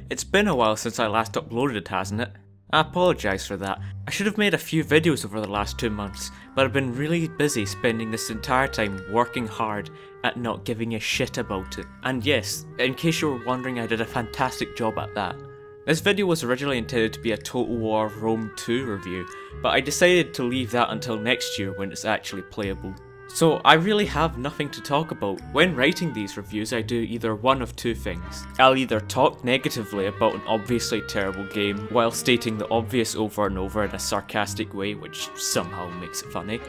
It's been a while since I last uploaded, hasn't it? I apologise for that. I should have made a few videos over the last 2 months, but I've been really busy spending this entire time working hard at not giving a shit about it. And yes, in case you were wondering, I did a fantastic job at that. This video was originally intended to be a Total War Rome 2 review, but I decided to leave that until next year when it's actually playable. So I really have nothing to talk about. When writing these reviews, I do either one of two things. I'll either talk negatively about an obviously terrible game while stating the obvious over and over in a sarcastic way, which somehow makes it funny.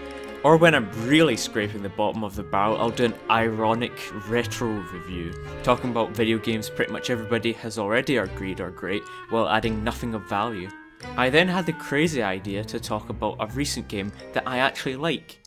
Or when I'm really scraping the bottom of the barrel, I'll do an ironic retro review, talking about video games pretty much everybody has already agreed are great, while adding nothing of value. I then had the crazy idea to talk about a recent game that I actually like.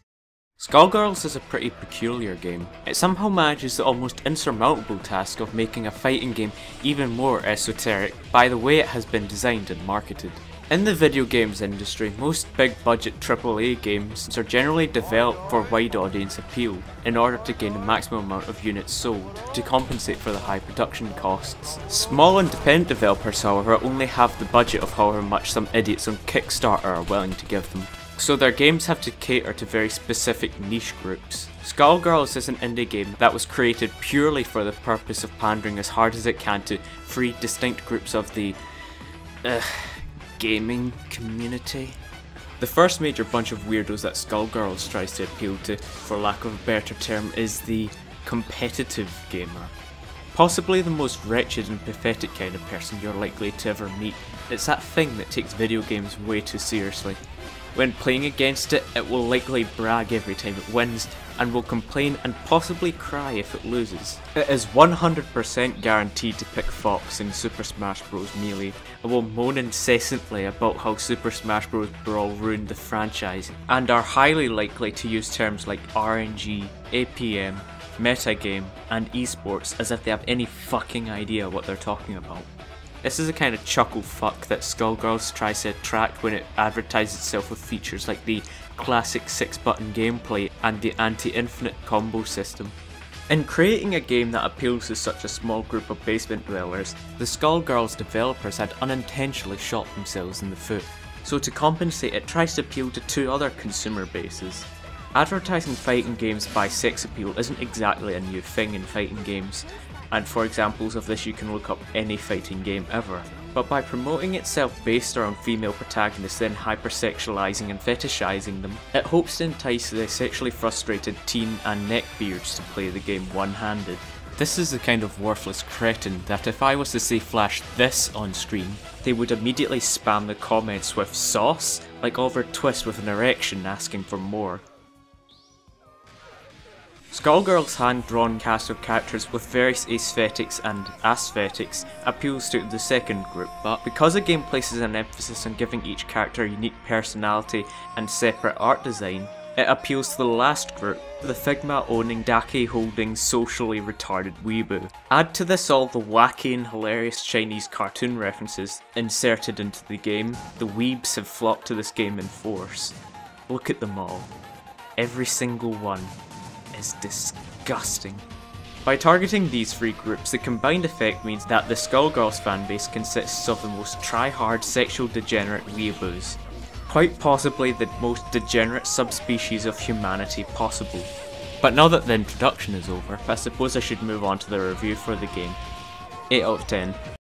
Skullgirls is a pretty peculiar game. It somehow manages the almost insurmountable task of making a fighting game even more esoteric by the way it has been designed and marketed. In the video games industry, most big budget AAA games are generally developed for wide audience appeal in order to gain the maximum amount of units sold to compensate for the high production costs. Small independent developers, however, only have the budget of however much some idiots on Kickstarter are willing to give them. So their games have to cater to very specific niche groups. Skullgirls is an indie game that was created purely for the purpose of pandering as hard as it can to three distinct groups of the gaming community. The first major bunch of weirdos that Skullgirls tries to appeal to, for lack of a better term, is the competitive gamer. Possibly the most wretched and pathetic kind of person you're likely to ever meet. It's that thing that takes video games way too seriously. When playing against it, it will likely brag every time it wins, and will complain and possibly cry if it loses. It is 100% guaranteed to pick Fox in Super Smash Bros. Melee, and will moan incessantly about how Super Smash Bros. Brawl ruined the franchise, and are highly likely to use terms like RNG, APM, metagame, and esports as if they have any fucking idea what they're talking about. This is the kind of chuckle fuck that Skullgirls tries to attract when it advertises itself with features like the classic 6-button gameplay and the anti-infinite combo system. In creating a game that appeals to such a small group of basement dwellers, the Skullgirls developers had unintentionally shot themselves in the foot. So to compensate, it tries to appeal to two other consumer bases. Advertising fighting games by sex appeal isn't exactly a new thing in fighting games, and for examples of this you can look up any fighting game ever. But by promoting itself based around female protagonists, then hypersexualizing and fetishizing them, it hopes to entice the sexually frustrated teen and neckbeards to play the game one-handed. This is the kind of worthless cretin that if I was to say flash this on screen, they would immediately spam the comments with sauce, like Oliver Twist with an erection asking for more. Skullgirls' hand-drawn cast of characters with various aesthetics and aesthetics appeals to the second group, but because the game places an emphasis on giving each character a unique personality and separate art design, it appeals to the last group, the Figma-owning, Dake-holding, socially retarded weeaboo. Add to this all the wacky and hilarious Chinese cartoon references inserted into the game, the weebs have flocked to this game in force. Look at them all. Every single one is disgusting. By targeting these three groups, the combined effect means that the Skullgirls fanbase consists of the most try-hard sexual degenerate weeaboos. Quite possibly the most degenerate subspecies of humanity possible. But now that the introduction is over, I suppose I should move on to the review for the game. 8 out of 10.